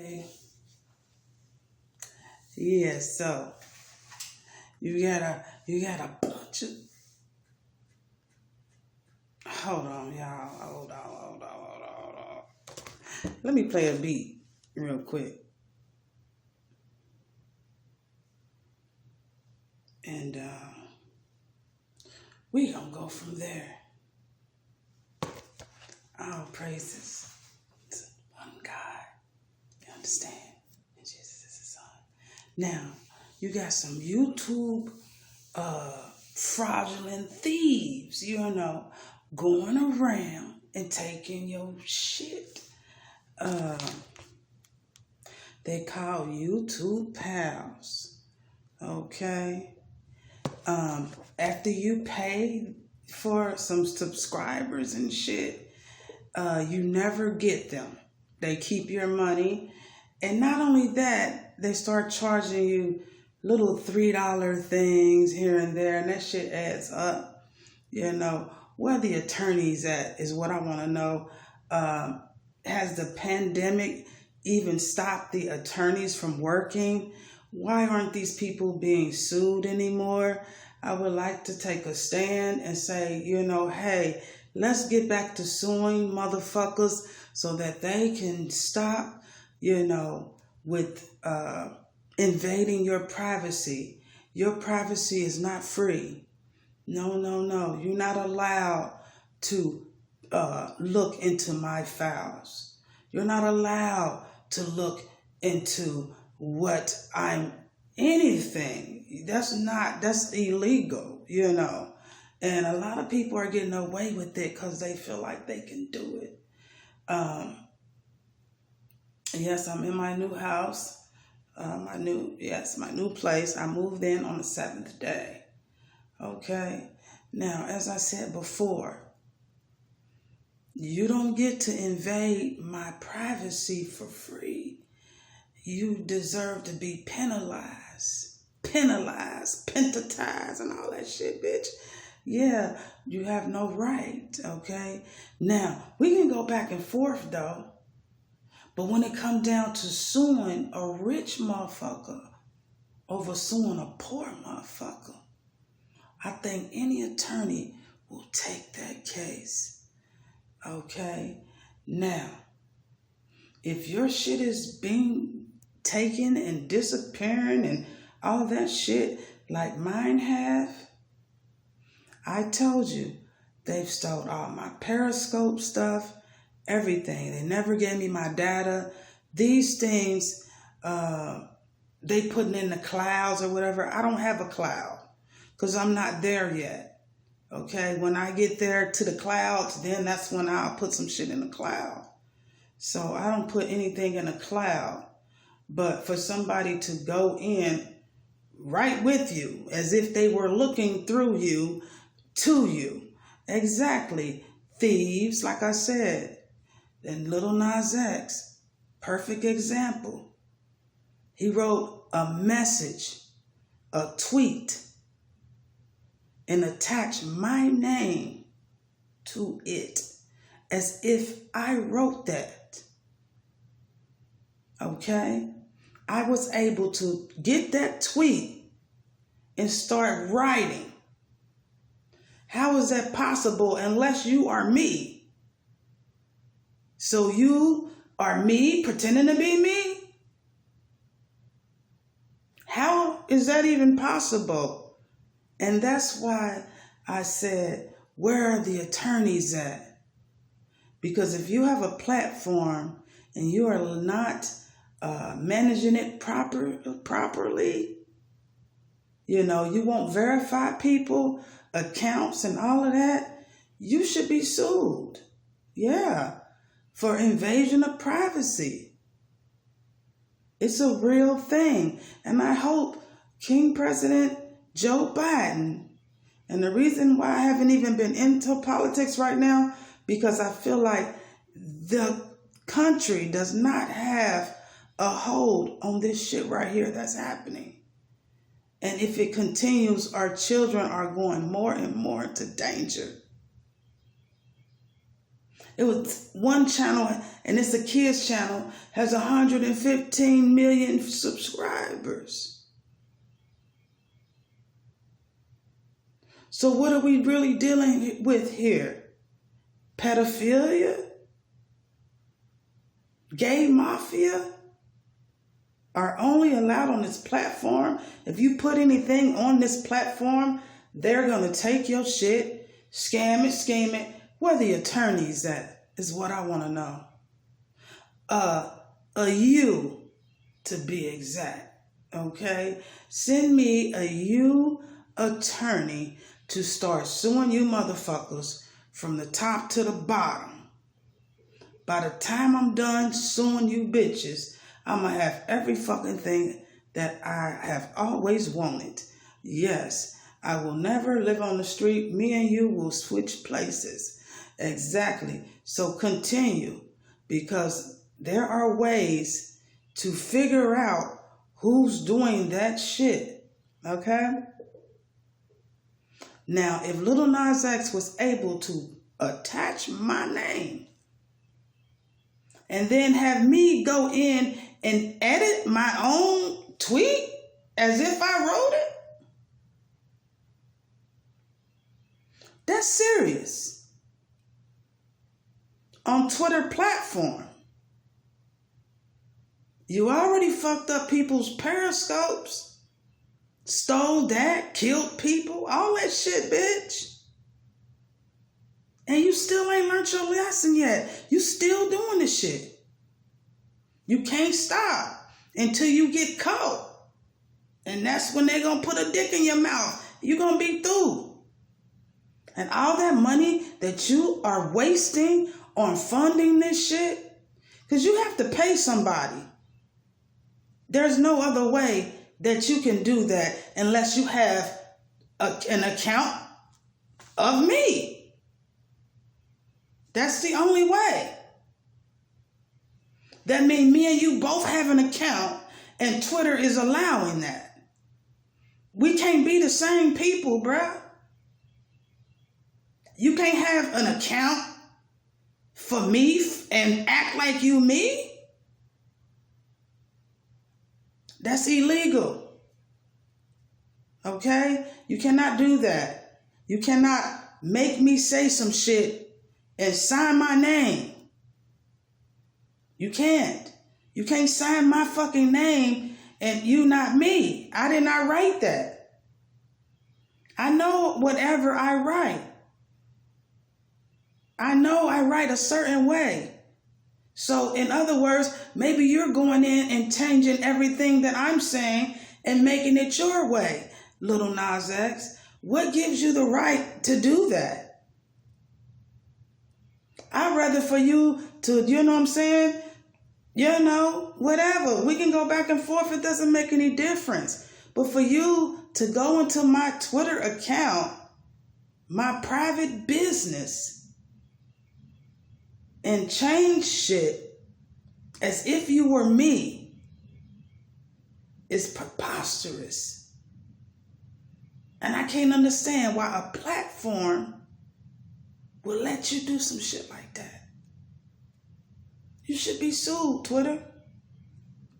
baby. Yeah, so you got a bunch of, hold on, y'all. Hold on. Let me play a beat real quick. And we gonna go from there. All praises to one God. You understand? And Jesus is his son. Now, you got some YouTube fraudulent thieves, going around and taking your shit. They call YouTube pals. Okay? After you pay for some subscribers and shit, you never get them. They keep your money. And not only that, they start charging you little $3 things here and there, and that shit adds up. Where the attorneys at is what I want to know. Has the pandemic even stopped the attorneys from working? Why aren't these people being sued anymore? I would like to take a stand and say, hey, let's get back to suing motherfuckers so that they can stop, with invading your privacy. Your privacy is not free. No. You're not allowed to look into my files. You're not allowed to look into what I'm anything. That's illegal, And a lot of people are getting away with it because they feel like they can do it. Yes, I'm in my new house. My new place. I moved in on the 7th day. Okay. Now, as I said before, you don't get to invade my privacy for free. You deserve to be penalized, pentatized, and all that shit, bitch. Yeah, you have no right, okay? Now, we can go back and forth, though. But when it comes down to suing a rich motherfucker over suing a poor motherfucker, I think any attorney will take that case. Okay? Now, if your shit is being taken and disappearing and all that shit like mine have, I told you, they've stole all my Periscope stuff, everything. They never gave me my data. These things, they putting in the clouds or whatever. I don't have a cloud because I'm not there yet. Okay, when I get there to the clouds, then that's when I'll put some shit in the cloud. So I don't put anything in a cloud. But for somebody to go in right with you, as if they were looking through you, to you. Exactly. Thieves, like I said. And Lil Nas X, perfect example. He wrote a message, a tweet, and attached my name to it as if I wrote that. Okay? I was able to get that tweet and start writing. How is that possible unless you are me? So you are me pretending to be me? How is that even possible? And that's why I said, where are the attorneys at? Because if you have a platform and you are not managing it properly, you won't verify people, accounts, and all of that, you should be sued. Yeah, for invasion of privacy. It's a real thing. And I hope King President Joe Biden, and the reason why I haven't even been into politics right now, because I feel like the country does not have a hold on this shit right here that's happening. And if it continues, our children are going more and more into danger. It was one channel, and it's a kids channel, has 115 million subscribers. So what are we really dealing with here? Pedophilia? Gay mafia? Are only allowed on this platform. If you put anything on this platform, they're going to take your shit, scam it, scheme it. Where the attorneys at is what I want to know. A you to be exact. Okay? Send me a you attorney to start suing you motherfuckers from the top to the bottom. By the time I'm done suing you bitches, I'm going to have every fucking thing that I have always wanted. Yes, I will never live on the street. Me and you will switch places. Exactly. So continue, because there are ways to figure out who's doing that shit. Okay? Now, if Lil Nas X was able to attach my name and then have me go in and edit my own tweet as if I wrote it, that's serious. On Twitter platform, you already fucked up people's periscopes, stole that, killed people, all that shit, bitch. And you still ain't learned your lesson yet. You still doing this shit. You can't stop until you get caught. And that's when they're going to put a dick in your mouth. You're going to be through. And all that money that you are wasting on funding this shit, because you have to pay somebody. There's no other way that you can do that unless you have an account of me. That's the only way. That means me and you both have an account, and Twitter is allowing that. We can't be the same people, bruh. You can't have an account for me and act like you me. That's illegal. Okay? You cannot do that. You cannot make me say some shit and sign my name. You can't. You can't sign my fucking name and you not me. I did not write that. I know whatever I write. I know I write a certain way. So in other words, maybe you're going in and changing everything that I'm saying and making it your way, Lil Nas X. What gives you the right to do that? I'd rather for you to, you know what I'm saying? You know, whatever. We can go back and forth. It doesn't make any difference. But for you to go into my Twitter account, my private business, and change shit as if you were me is preposterous. And I can't understand why a platform will let you do some shit like that. You should be sued, Twitter.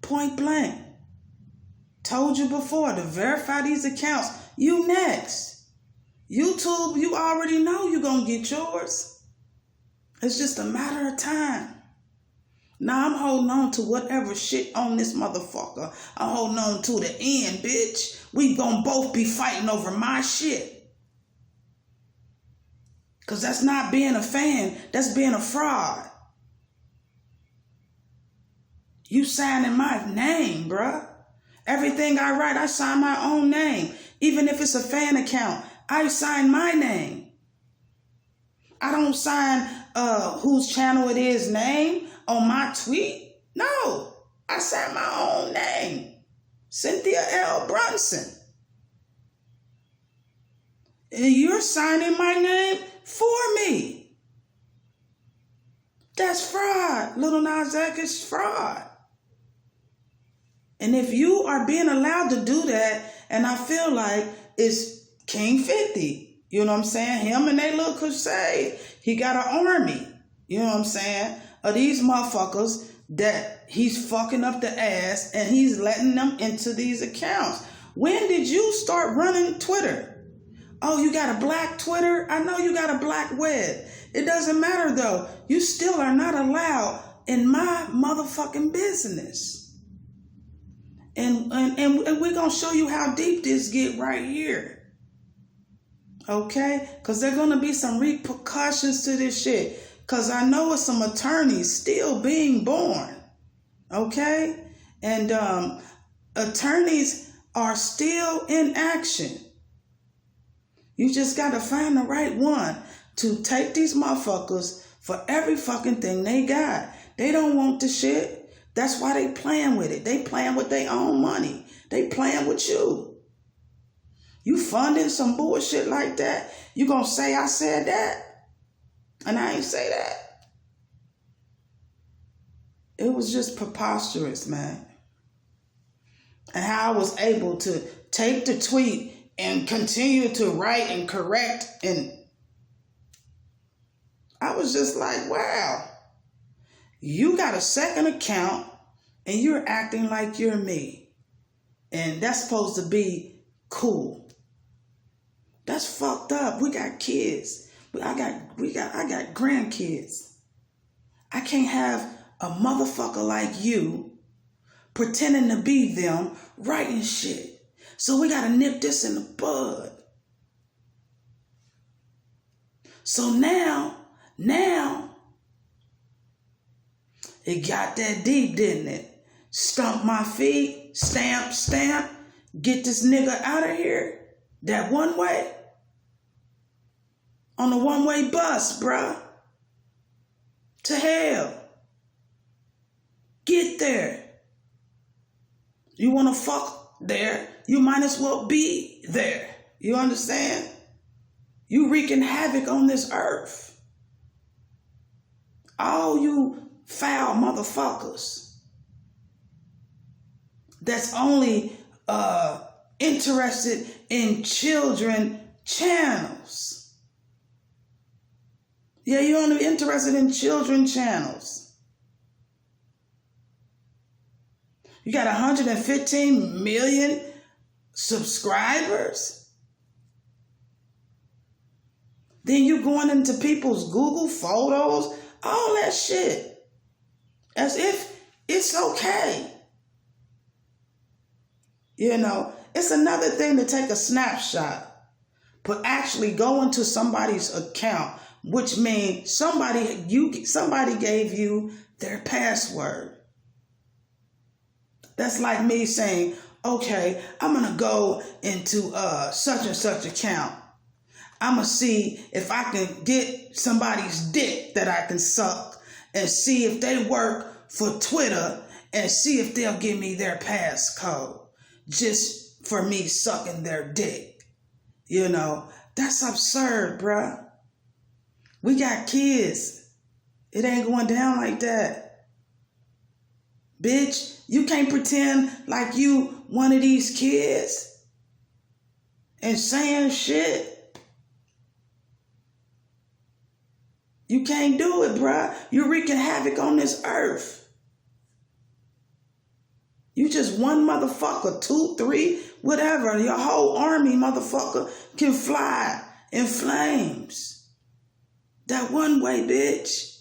Point blank. Told you before, to verify these accounts, you next. YouTube, you already know you're going to get yours. It's just a matter of time. Now I'm holding on to whatever shit on this motherfucker. I'm holding on to the end, bitch. We gonna both be fighting over my shit. Because that's not being a fan. That's being a fraud. You signing my name, bruh. Everything I write, I sign my own name. Even if it's a fan account, I sign my name. I don't sign whose channel it is name on my tweet. No, I sign my own name. Cynthia L. Brunson. And you're signing my name for me. That's fraud. Lil Nas X is fraud. And if you are being allowed to do that, and I feel like it's King 50, you know what I'm saying? Him and they little crusade. He got an army. You know what I'm saying? Of these motherfuckers that he's fucking up the ass and he's letting them into these accounts. When did you start running Twitter? Oh, you got a black Twitter? I know you got a black web. It doesn't matter though. You still are not allowed in my motherfucking business. And we're going to show you how deep this get right here. Okay? Because there are going to be some repercussions to this shit. Because I know it's some attorneys still being born. Okay? And attorneys are still in action. You just got to find the right one to take these motherfuckers for every fucking thing they got. They don't want the shit. That's why they playing with it. They playing with their own money. They playing with you. You funding some bullshit like that, you gonna say I said that? And I ain't say that. It was just preposterous, man. And how I was able to take the tweet and continue to write and correct. And I was just like, wow. You got a second account and you're acting like you're me. And that's supposed to be cool. That's fucked up. We got kids. I got grandkids. I can't have a motherfucker like you pretending to be them writing shit. So we got to nip this in the bud. So now, it got that deep, didn't it? Stomp my feet, stamp, get this nigga out of here. That one way. On the one-way bus, bruh. To hell. Get there. You want to fuck there, you might as well be there. You understand? You wreaking havoc on this earth. All you foul motherfuckers that's only interested in children channels. Yeah, you're only interested in children channels. You got 115 million subscribers. Then you going into people's Google photos, all that shit. As if it's okay. You know, it's another thing to take a snapshot, but actually go into somebody's account, which means somebody gave you their password. That's like me saying, okay, I'm going to go into such and such account. I'm going to see if I can get somebody's dick that I can suck and see if they work for Twitter and see if they'll give me their passcode just for me sucking their dick. You know, that's absurd, bruh. We got kids. It ain't going down like that. Bitch, you can't pretend like you one of these kids and saying shit. You can't do it, bruh. You're wreaking havoc on this earth. You just one motherfucker, 2, 3, whatever. Your whole army, motherfucker, can fly in flames. That one way, bitch.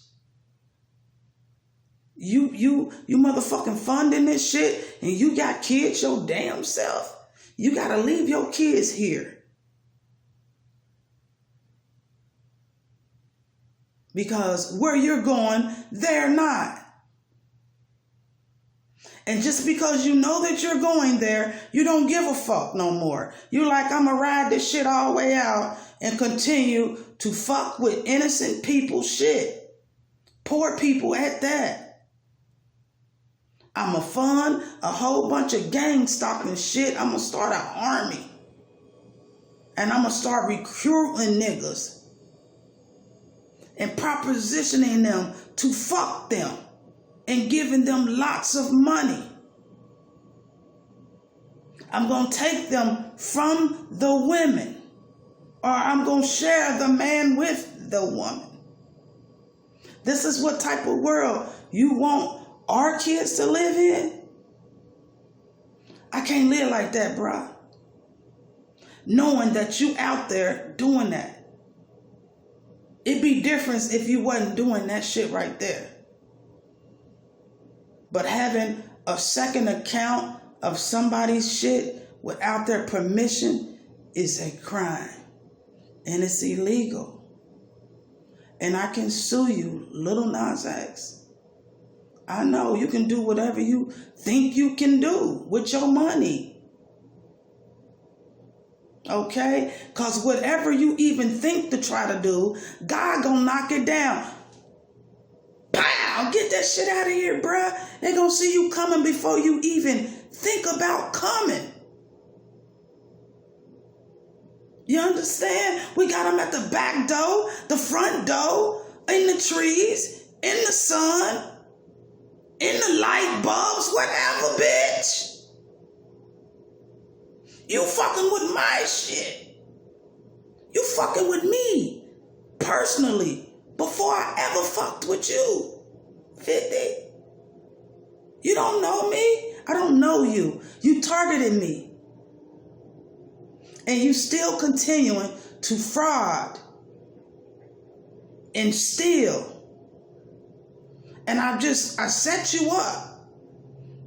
You motherfucking funding this shit and you got kids your damn self. You gotta leave your kids here. Because where you're going, they're not. And just because you know that you're going there, you don't give a fuck no more. You're like, I'm gonna ride this shit all the way out and continue to fuck with innocent people's shit. Poor people at that. I'm going to fund a whole bunch of gang stalking shit. I'm going to start an army. And I'm going to start recruiting niggas. And propositioning them to fuck them. And giving them lots of money. I'm going to take them from the women. Or I'm going to share the man with the woman. This is what type of world you want our kids to live in? I can't live like that, bruh. Knowing that you out there doing that. It'd be different if you wasn't doing that shit right there. But having a second account of somebody's shit without their permission is a crime. And it's illegal. And I can sue you, Lil Nas X. I know you can do whatever you think you can do with your money. Okay? Because whatever you even think to try to do, God gonna knock it down. Pow! Get that shit out of here, bruh. They gonna see you coming before you even think about coming. You understand? We got them at the back door, the front door, in the trees, in the sun, in the light bulbs, whatever, bitch. You fucking with my shit. You fucking with me, personally, before I ever fucked with you. 50. You don't know me? I don't know you. You targeted me. And you still continuing to fraud and steal. And I set you up.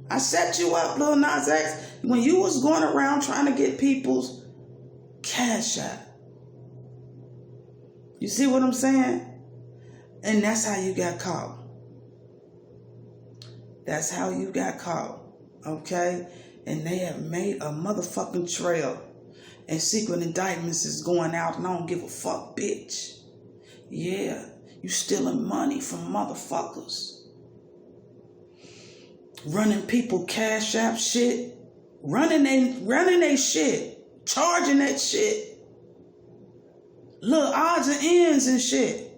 I set you up, Lil Nas X, when you was going around trying to get people's cash out. You see what I'm saying? And that's how you got caught. That's how you got caught. Okay? And they have made a motherfucking trail. And secret indictments is going out, and I don't give a fuck, bitch. Yeah, you stealing money from motherfuckers. Running people cash app shit. Running they shit. Charging that shit. Little odds and ends and shit.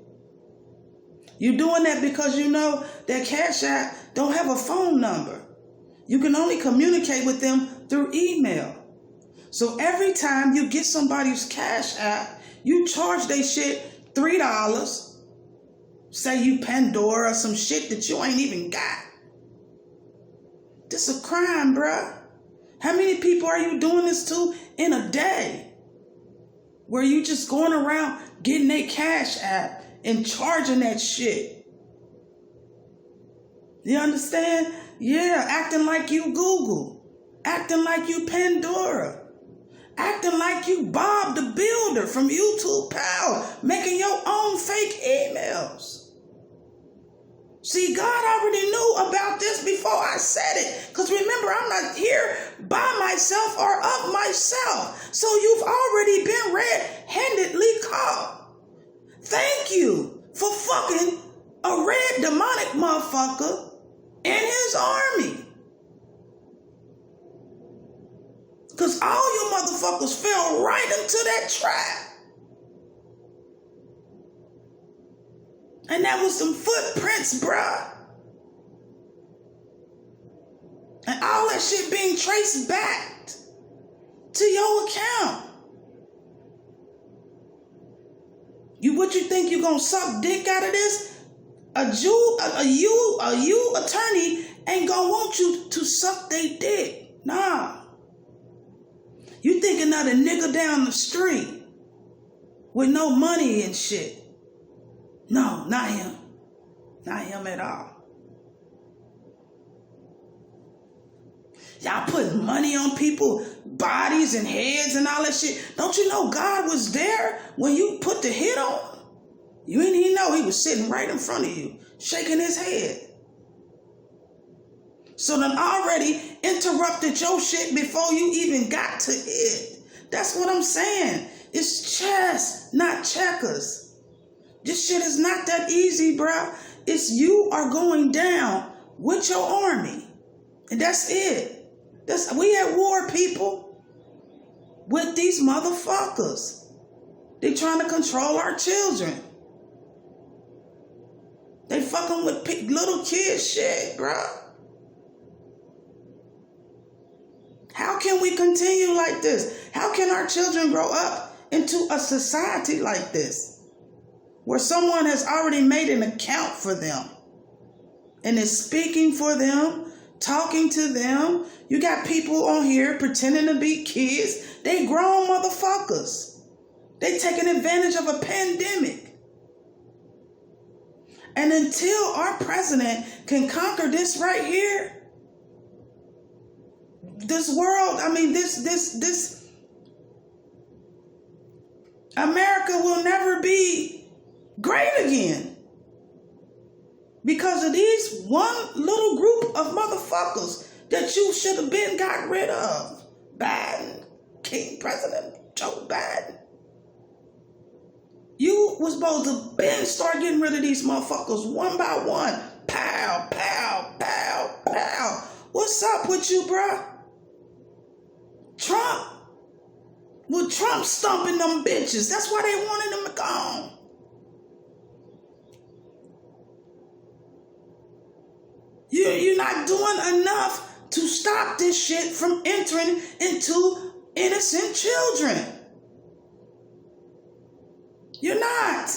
You doing that because you know that cash app don't have a phone number. You can only communicate with them through email. So every time you get somebody's cash app, you charge they shit $3. Say you Pandora or some shit that you ain't even got. This is a crime, bruh. How many people are you doing this to in a day? Where you just going around getting a cash app and charging that shit. You understand? Yeah, acting like you Google. Acting like you Pandora. Acting like you Bob the Builder from YouTube Power, making your own fake emails. See, God already knew about this before I said it. Because remember, I'm not here by myself or of myself. So you've already been red-handedly caught. Thank you for fucking a red demonic motherfucker and his army. Because all you motherfuckers fell right into that trap. And that was some footprints, bruh. And all that shit being traced back to your account. What you think you gonna suck dick out of this? A you attorney ain't gonna want you to suck they dick. Nah. You thinking of the nigga down the street with no money and shit. No, not him. Not him at all. Y'all putting money on people's bodies and heads and all that shit. Don't you know God was there when you put the hit on? You didn't even know he was sitting right in front of you, shaking his head. So then already interrupted your shit before you even got to it. That's what I'm saying. It's chess, not checkers. This shit is not that easy, bro. It's you are going down with your army. And that's it. We at war, people. With these motherfuckers. They trying to control our children. They fucking with little kids shit, bro. How can we continue like this? How can our children grow up into a society like this? where someone has already made an account for them and is speaking for them, talking to them. You got people on here pretending to be kids. They grown motherfuckers. They taking advantage of a pandemic. And until our president can conquer this right here, this world, this America will never be great again because of these one little group of motherfuckers that you should have been got rid of. Biden, King President Joe Biden. You was supposed to been start getting rid of these motherfuckers one by one. Pow, pow, pow, pow. What's up with you, bruh? Trump. Well, Trump stomping them bitches. That's why they wanted them to go. You're not doing enough to stop this shit from entering into innocent children. You're not.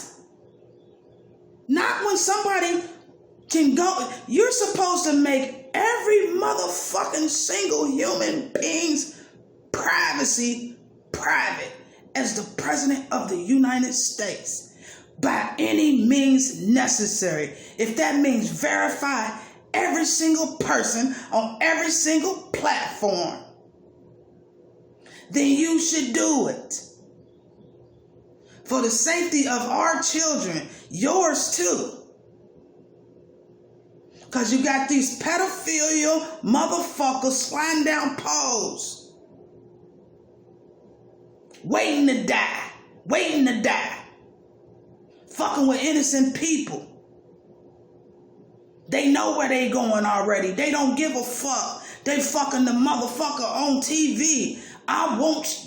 Not when somebody can go. You're supposed to make every motherfucking single human being's privacy private as the president of the United States by any means necessary. If that means verify every single person on every single platform, then you should do it. For the safety of our children, yours too. Because you got these pedophilia motherfuckers sliding down poles. Waiting to die. Fucking with innocent people. They know where they going already. They don't give a fuck. They fucking the motherfucker on TV.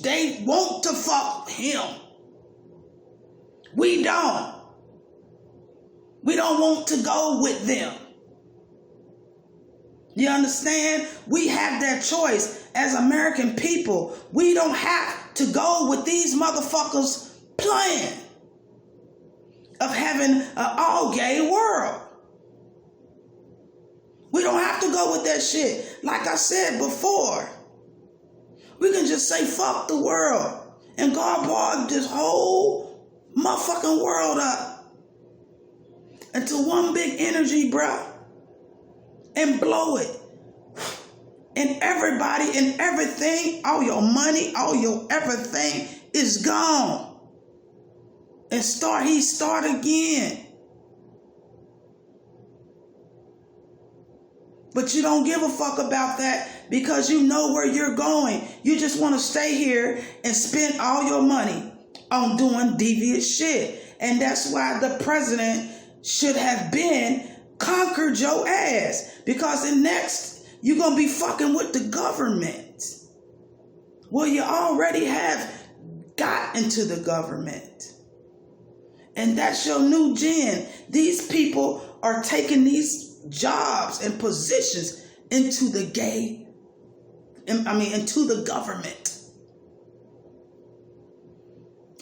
They want to fuck him. We don't. We don't want to go with them. You understand? We have that choice as American people. We don't have to go with these motherfuckers' plan of having an all-gay world. We don't have to go with that shit. Like I said before, we can just say fuck the world and God brought this whole motherfucking world up into one big energy, bruh, and blow it. And everybody and everything, all your money, all your everything is gone. And start again. But you don't give a fuck about that because you know where you're going. You just want to stay here and spend all your money on doing devious shit. And that's why the president should have been conquered your ass. Because the next, you're going to be fucking with the government. Well, you already have got into the government. And that's your new gen. These people are taking these jobs and positions into the into the government.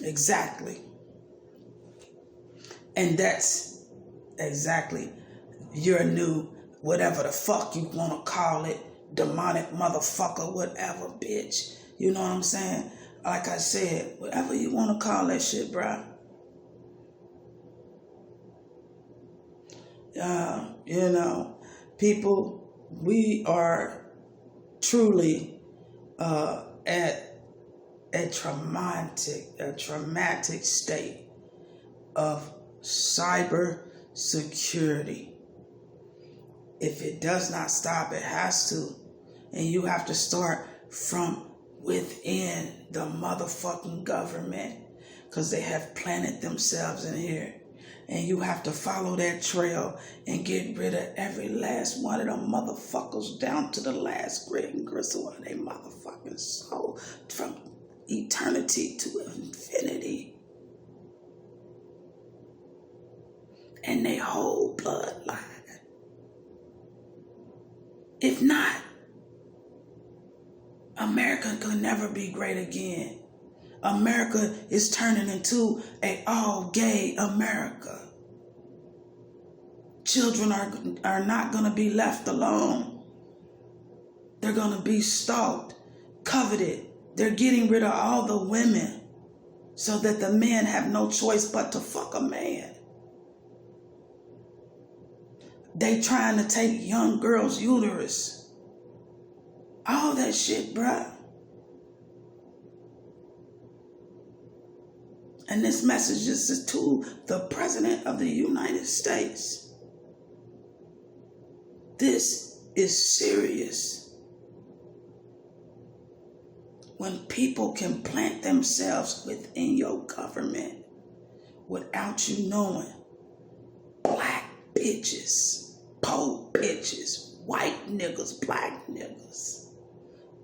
Exactly. And that's exactly your new, whatever the fuck you want to call it, demonic motherfucker, whatever, bitch. You know what I'm saying? Like I said, whatever you want to call that shit, bruh. People, we are truly at a traumatic state of cyber security. If it does not stop, it has to. And you have to start from within the motherfucking government because they have planted themselves in here. And you have to follow that trail and get rid of every last one of them motherfuckers down to the last grit and gristle of their motherfucking soul from eternity to infinity. And their whole bloodline. If not, America could never be great again. America is turning into an all-gay America. Children are not going to be left alone. They're going to be stalked, coveted. They're getting rid of all the women so that the men have no choice but to fuck a man. They trying to take young girls' uterus. All that shit, bruh. And this message is to the President of the United States. This is serious. When people can plant themselves within your government without you knowing, black bitches, poor bitches, white niggas, black niggas,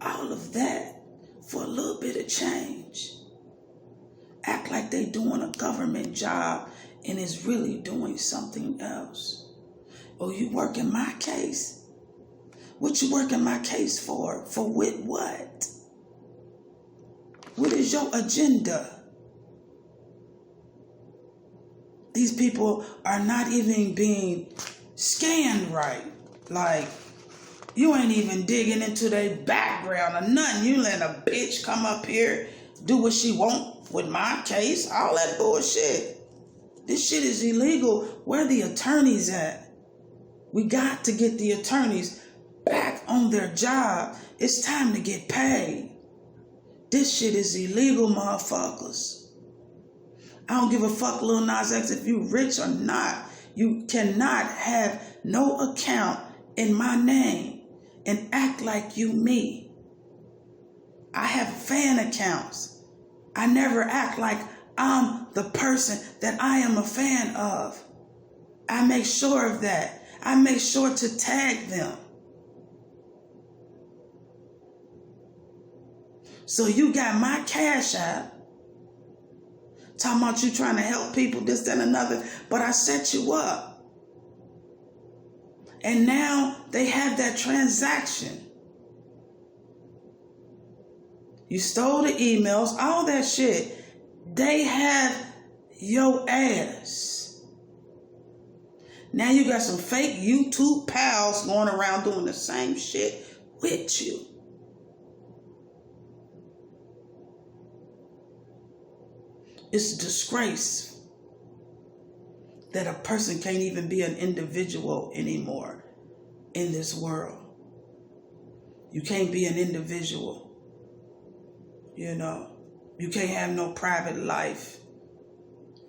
all of that for a little bit of change. Act like they doing a government job and is really doing something else. Oh, you working my case? What you working my case for? For with what? What is your agenda? These people are not even being scanned right. Like, you ain't even digging into their background or nothing. You let a bitch come up here, do what she want with my case, all that bullshit. This shit is illegal. Where the attorneys at? We got to get the attorneys back on their job. It's time to get paid. This shit is illegal, motherfuckers. I don't give a fuck, Lil Nas X, if you rich or not. You cannot have no account in my name and act like you me. I have fan accounts. I never act like I'm the person that I am a fan of. I make sure of that. I make sure to tag them. So you got my Cash App. Talking about you trying to help people, this, that, and another. But I set you up. And now they have that transaction. You stole the emails, all that shit. They have your ass. Now you got some fake YouTube pals going around doing the same shit with you. It's a disgrace that a person can't even be an individual anymore in this world. You can't be an individual. You know, you can't have no private life.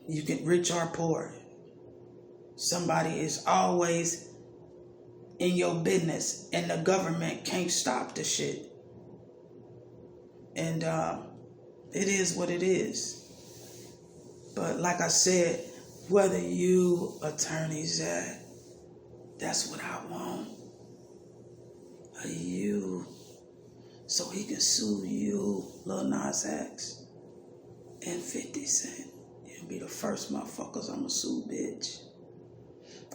You get rich or poor. Somebody is always in your business and the government can't stop the shit. And it is what it is. But like I said, whether you attorneys at, that's what I want. You. So he can sue you, Lil Nas X, and 50 Cent. You'll be the first motherfuckers I'ma sue, bitch.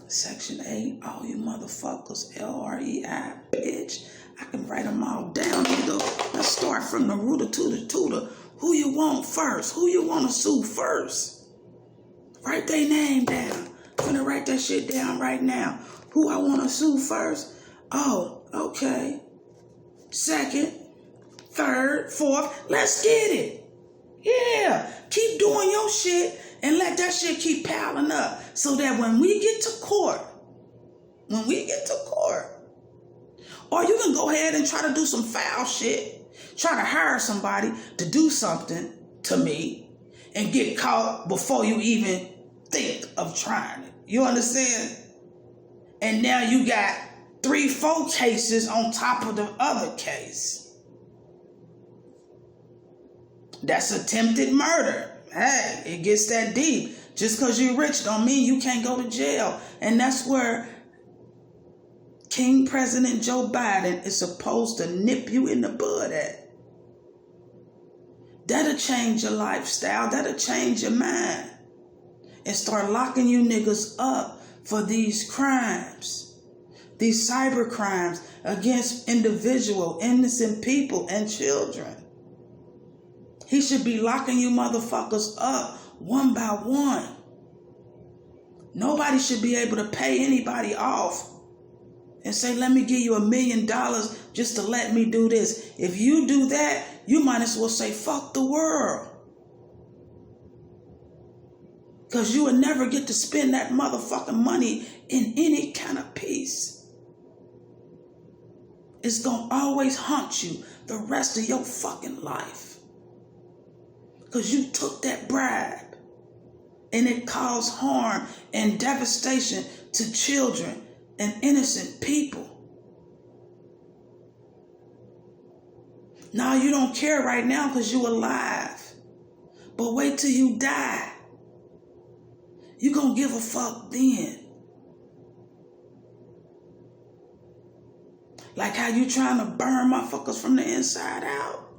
Section 8, all you motherfuckers, LREI, bitch. I can write them all down, nigga. Let's start from the rooter to the tutor. Who you want first? Who you want to sue first? Write their name down. I'm gonna write that shit down right now. Who I want to sue first? Oh, okay. Second, third, fourth, let's get it. Yeah, keep doing your shit and let that shit keep piling up so that when we get to court, or you can go ahead and try to do some foul shit, try to hire somebody to do something to me and get caught before you even think of trying it. You understand? And now you got 3-4 cases on top of the other case. That's attempted murder. Hey, it gets that deep. Just because you're rich don't mean you can't go to jail. And that's where King President Joe Biden is supposed to nip you in the bud at. That'll change your lifestyle. That'll change your mind. And start locking you niggas up for these crimes. These cyber crimes against individual, innocent people and children. He should be locking you motherfuckers up one by one. Nobody should be able to pay anybody off and say, let me give you $1 million just to let me do this. If you do that, you might as well say, fuck the world. Because you will never get to spend that motherfucking money in any kind of peace. It's going to always haunt you the rest of your fucking life. Because you took that bribe. And it caused harm and devastation to children and innocent people. Now you don't care right now because you're alive. But wait till you die. You're going to give a fuck then. Like how you trying to burn motherfuckers from the inside out.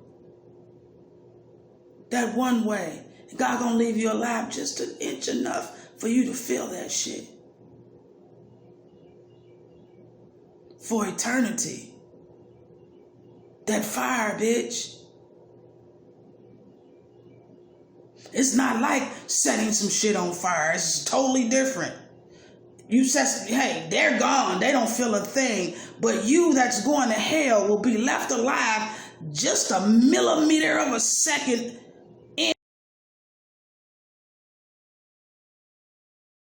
That one way. God gonna leave you alive just an inch enough for you to feel that shit. For eternity. That fire, bitch. It's not like setting some shit on fire. It's totally different. You said, hey, they're gone. They don't feel a thing. But you that's going to hell will be left alive just a millimeter of a second